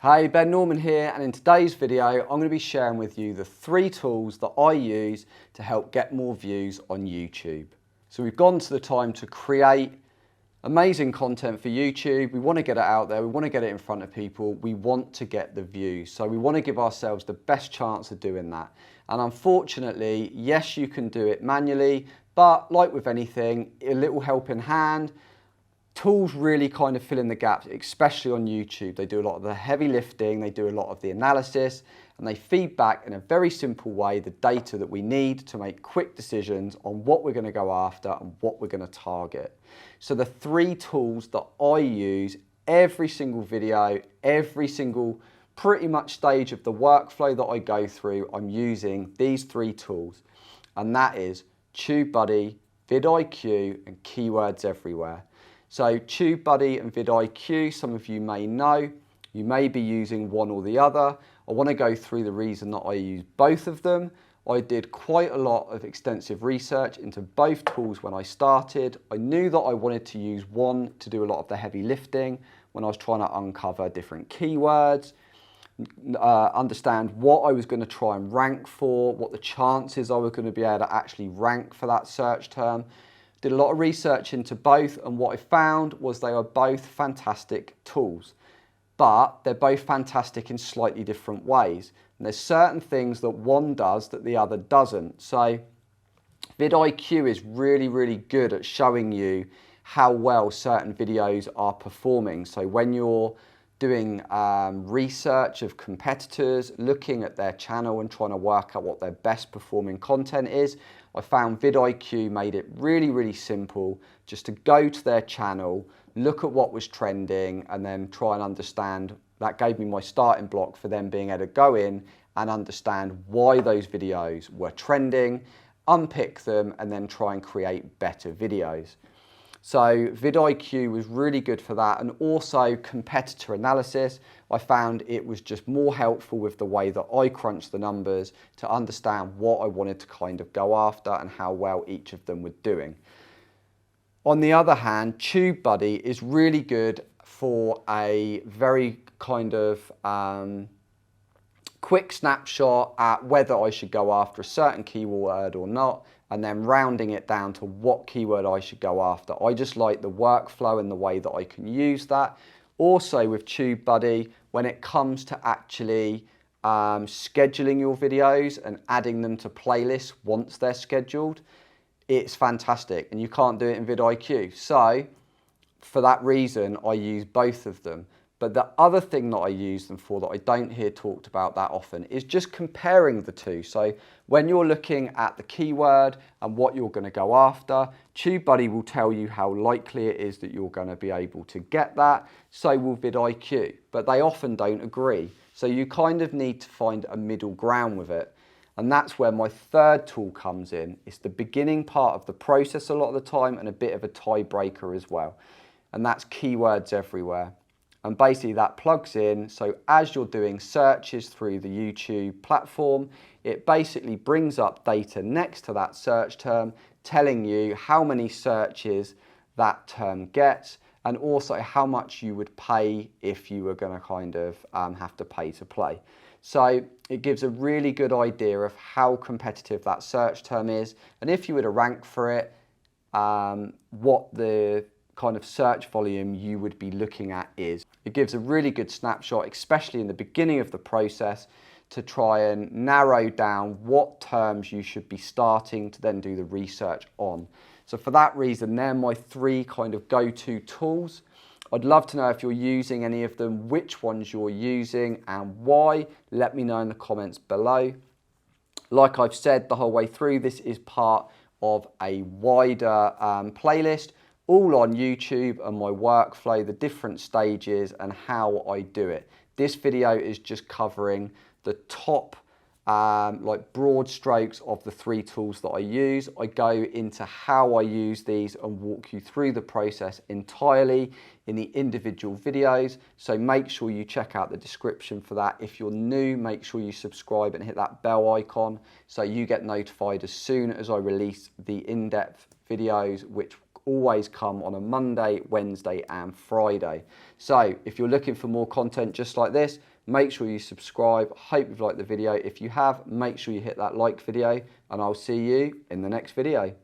Hey, Ben Norman here, and in today's video I'm going to be sharing with you the 3 tools that I use to help get more views on YouTube. So we've gone to the time to create amazing content for YouTube. We want to get it out there, we want to get it in front of people, we want to get the views. So we want to give ourselves the best chance of doing that. And unfortunately, yes, you can do it manually, but like with anything, a little helping hand. Tools really kind of fill in the gaps, especially on YouTube. They do a lot of the heavy lifting, they do a lot of the analysis, and they feed back in a very simple way the data that we need to make quick decisions on what we're going to go after and what we're going to target. So the 3 tools that I use every single video, every single pretty much stage of the workflow that I go through, I'm using these 3 tools. And that is TubeBuddy, vidIQ, and Keywords Everywhere. So TubeBuddy and vidIQ, some of you may know, you may be using one or the other. I want to go through the reason that I use both of them. I did quite a lot of extensive research into both tools when I started. I knew that I wanted to use one to do a lot of the heavy lifting when I was trying to uncover different keywords, understand what I was going to try and rank for, what the chances I was going to be able to actually rank for that search term. Did a lot of research into both, and what I found was they are both fantastic tools, but they're both fantastic in slightly different ways. And there's certain things that one does that the other doesn't. So vidIQ is really good at showing you how well certain videos are performing. So when you're doing research of competitors, looking at their channel and trying to work out what their best performing content is, I found vidIQ made it really simple just to go to their channel, look at what was trending, and then try and understand. That gave me my starting block for them being able to go in and understand why those videos were trending, unpick them, and then try and create better videos. So vidIQ was really good for that, and also competitor analysis. I found it was just more helpful with the way that I crunched the numbers to understand what I wanted to kind of go after and how well each of them were doing. On the other hand, TubeBuddy is really good for a very kind of quick snapshot at whether I should go after a certain keyword or not, and then rounding it down to what keyword I should go after. I just like the workflow and the way that I can use that. Also with TubeBuddy, when it comes to actually scheduling your videos and adding them to playlists once they're scheduled, it's fantastic, and you can't do it in vidIQ. So for that reason, I use both of them. But the other thing that I use them for that I don't hear talked about that often is just comparing the two. So when you're looking at the keyword and what you're going to go after, TubeBuddy will tell you how likely it is that you're going to be able to get that. So will vidIQ, but they often don't agree. So you kind of need to find a middle ground with it. And that's where my 3rd tool comes in. It's the beginning part of the process a lot of the time and a bit of a tiebreaker as well. And that's Keywords Everywhere. And basically that plugs in, so as you're doing searches through the YouTube platform, it basically brings up data next to that search term, telling you how many searches that term gets, and also how much you would pay if you were going to kind of have to pay to play. So it gives a really good idea of how competitive that search term is, and if you were to rank for it, what the kind of search volume you would be looking at is. It gives a really good snapshot, especially in the beginning of the process, to try and narrow down what terms you should be starting to then do the research on. So for that reason, they're my 3 kind of go-to tools. I'd love to know if you're using any of them, which ones you're using and why. Let me know in the comments below. Like I've said the whole way through, this is part of a wider playlist, all on YouTube, and my workflow, the different stages and how I do it. This video is just covering the top like broad strokes of the 3 tools that I use. I go into how I use these and walk you through the process entirely in the individual videos. So make sure you check out the description for that. If you're new, make sure you subscribe and hit that bell icon so you get notified as soon as I release the in-depth videos, which always come on a Monday, Wednesday and Friday. So if you're looking for more content just like this, Make sure you subscribe. Hope you've liked the video. If you have, make sure you hit that like video, and I'll see you in the next video.